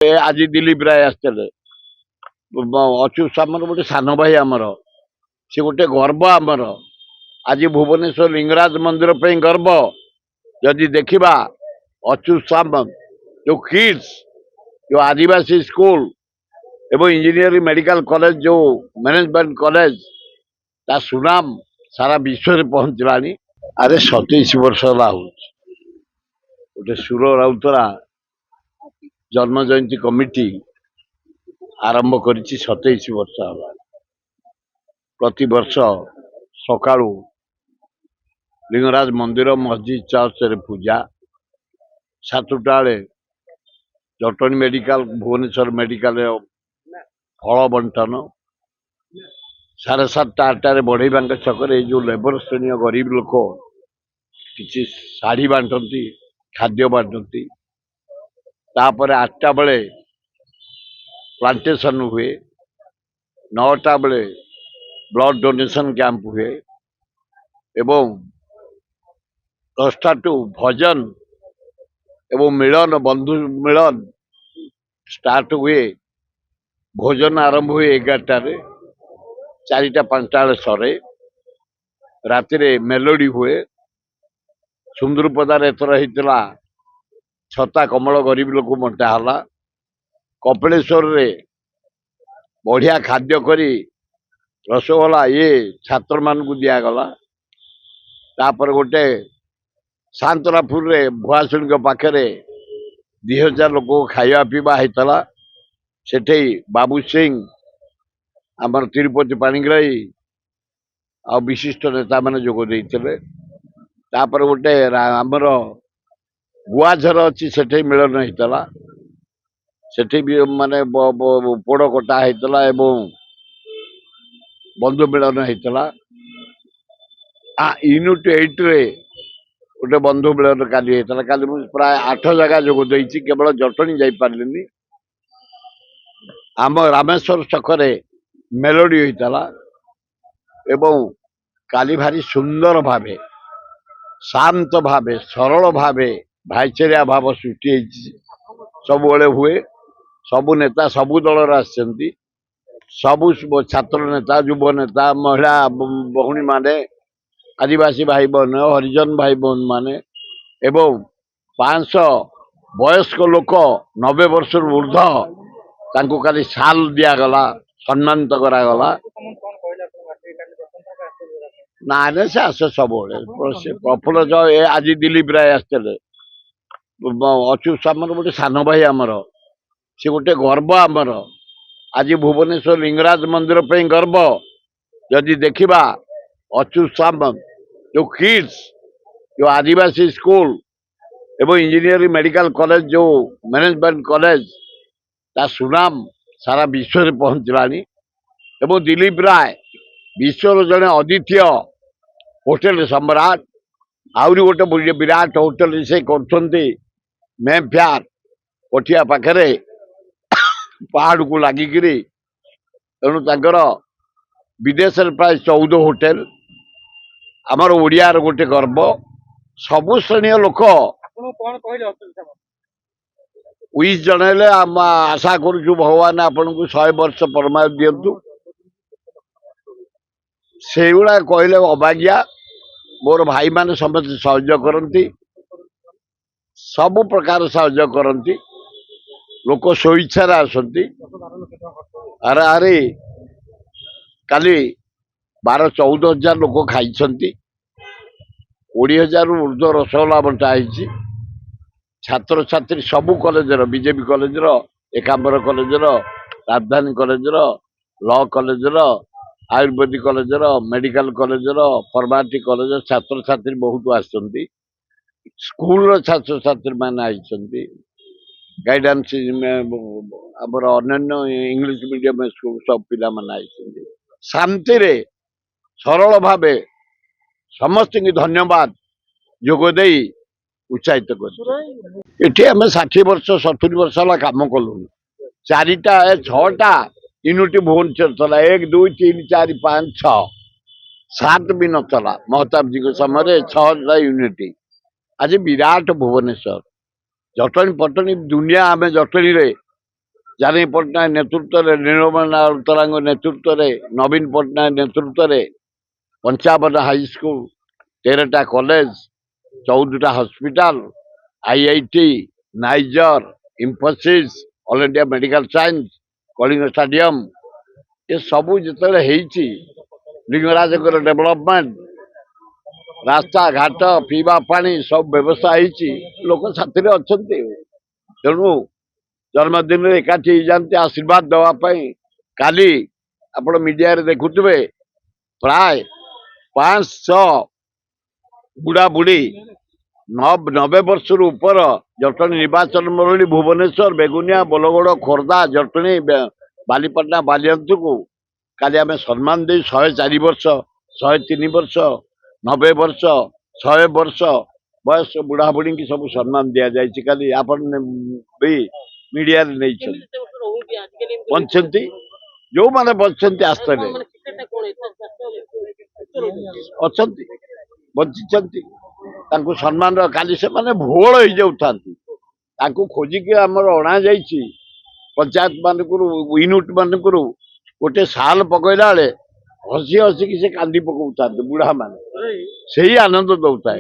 आज दिलीप राय आसते अच्युत सामर गोटे सान भाई आमर सी गोटे गर्व आमर आज भुवनेश्वर लिंगराज मंदिर पे गर्व जदि देखा अच्युत सामंत जो किड्स जो आदिवासी स्कूल एवं इंजीनियरिंग मेडिकल कॉलेज जो मैनेजमेंट कॉलेज ता सुनाम सारा विश्व में पहुंचलानी। अरे 27 वर्ष गोटे सुर राउतरा जन्म जयंती कमिटी आरंभ कर 27 वर्ष प्रति वर्ष सकाळू लिंगराज मंदिर मस्जिद चर्च रे पूजा 7टा जटणी मेडिकल भुवनेश्वर मेडिकल फल बंटन 7:30 8 बढ़ेबा छक जो लेबर श्रेणी गरीब लोक किसी शाढ़ी बांटती खाद्य बांटती तापर 8टा बेले प्लांटेशन हुए 9टा बेले ब्लड डोनेशन कैंप हुए एवं 10टा टू भजन एवं मिलन बंधु मिलन स्टार्ट हुए भोजन आरंभ हुए 11टा 4टा 5टा सरे राति मेलोडी हुए सुंदरपदार एथर होता छता कमल गरीब लोक बंटा है कपिलेश्वर रे बढ़िया खाद्य करी रसगोला ये छात्र मान को दिगला तापर गोटे सांतरापुर रे भुआसुणी पाखे 2000 लोक खाଇବା पीवा होता सेठे बाबू सिंह आमर तिरुपति पाणिग्राही आ विशिष्ट नेता मैंने जोग देते तापर गोटे आमर गुआझर अच्छी सेठे मिलन होता सेठी भी माने पोड़ कटा होता एवं बंधु मिलन होता यूनिट 8 रे गोटे बंधु मिलन काली होता काली प्राय 8 जगह जोग देती केवल जटणी जापारे आम रामेश्वर छकरे मेलोडी होता एवं काली भारी सुंदर भावे शांत भावे सरल भावे भाईचारा भाव सृष्टि सब हुए सबु नेता सबु दल सबु छात्र नेता युव नेता महिला भौणी माने आदिवासी भाई बहन हरिजन भाई बहन माने एवं 500 वयस्क लोक 90 वर्ष ऊर्ध तांको खाली साल दिगला सम्मानित करागला ना से आस सब प्रफुल्ल आज दिलीप राय आसते अच्युत सामर गोटे सान भाई आमर सी गोटे गर्व आमर आज भुवनेश्वर लिंगराज मंदिर पे गर्व जदि देखा अच्युत सामंत जो किड्स जो आदिवासी स्कूल एवं इंजीनियरिंग मेडिकल कॉलेज जो मैनेजमेंट कॉलेज ता सुनाम सारा विश्व में पहुंचलानी एवं दिलीप राय विश्वर जड़े अद्वितीय होटेल सम्राट आहरी गोटे विराट होटेल से कर मेफेयर पटिया पाखे पहाड़ को लगिकी तेणु तर विदेश प्राय 14 होटेल आमर ओडियार गोटे गर्व सबु श्रेणी लोक विश जनइले आशा करूँ भगवान आपन को 100 वर्ष परमायु दिंतु से गुड़ा कहले अबाज्ञा मोर भाई माने समस्त सहयोग करती सबु प्रकार सहयोग करती लोक स्वेच्छा आसती अरे अरे काली 12-14 हजार लोक खाई 20,000 ऊर्ध रसगोला बंटा छात्र छात्री सबु कॉलेज बीजेपी कॉलेज एकांबर कॉलेज राजधानी college law college Ayurvedic college medical college pharmacy college छात्र छात्री बहुत आसती स्कूल छात्र छात्री मैंने आई गाइडेंस आमर अन्य इंग्लिश मीडियम स्कूल सब पिला मैंने आई शांति रे सरल भावे समस्त की धन्यवाद जोगदे उत्साहित कर आम 60 वर्ष 70 वर्ष है कम कलु 4टा 6टा यूनिट भुवनेश्वर चला 1 2 3 4 5 6 7 भी नला महताब जी के समय 6टा यूनिट आज विराट भुवनेश्वर जटणी पटणी दुनिया आम जटणी ଜାନକୀ ପଟ୍ଟନାୟକ ନେତୃତ୍ୱରେ ନୀଳମଣି ରାଉତରାୟଙ୍କ ନେତୃତ୍ୱରେ ନବୀନ ପଟ୍ଟନାୟକ ନେତୃତ୍ୱରେ 55 ହାଇସ୍କୁଲ 13ଟା କଲେଜ 14ଟା hospital IIT NISER Infosys all India medical science Kalinga stadium ଏ ସବୁ ଯେତେବେଳେ ହେଇଛି ଲିଙ୍ଗରାଜଙ୍କର ଡେଭଲପମେଣ୍ଟ ରାସ୍ତା ଘାଟ ପିଇବା ପାଣି ସବୁ ବ୍ୟବସ୍ଥା ହେଇଛି ଲୋକ ସାଥିରେ ଅଛନ୍ତି ତେଣୁ ଜନ୍ମଦିନରେ ଏକାଠି ହେଇଯାନ୍ତି ଆଶୀର୍ବାଦ ଦେବା ପାଇଁ କାଲି ଆପଣ ମିଡିଆରେ ଦେଖୁଥିବେ ପ୍ରାୟ 500 ବୁଢା ବୁଢୀ 90 ବର୍ଷରୁ ଉପର ଜଟଣୀ ନିର୍ବାଚନ ମଣ୍ଡଳୀ ଭୁବନେଶ୍ୱର ବେଗୁନିଆ ବୋଲଗଡ଼ ଖୋର୍ଦ୍ଧା ଜଟଣୀ ବାଲିପାଟଣା ବାଲିଅନ୍ତକୁ କାଲି ଆମେ ସମ୍ମାନ ଦେଇ 104 ବର୍ଷ 103 ବର୍ଷ 90 ବର୍ଷ 100 ବର୍ଷ ବୟସ ବୁଢା ବୁଢୀଙ୍କୁ ସବୁ ସମ୍ମାନ ଦିଆଯାଇଛି କାଲି ଆପଣ ବି ମିଡିଆରେ ନେଇଛନ୍ତି ବଞ୍ଚନ୍ତି ଯୋଉମାନେ ବଞ୍ଚନ୍ତି ଆସ୍ତରେ ଅଛନ୍ତି ବଞ୍ଚିଛନ୍ତି ତାଙ୍କୁ ସମ୍ମାନର କାଲି ସେମାନେ ଭୋଳ ହେଇଯାଉଥାନ୍ତି ତାଙ୍କୁ ଖୋଜିକି ଆମର ଅଣାଯାଇଛି ପଞ୍ଚାୟତ ମାନଙ୍କରୁ ୟୁନିଟ୍ ମାନଙ୍କରୁ ଗୋଟେ ସାଲ ପକେଇଲା ବେଳେ ହସି ହସିକି ସେ କାନ୍ଦି ପକଉଥାନ୍ତି ବୁଢା ମାନେ ସେଇ ଆନନ୍ଦ ଦଉଥାଏ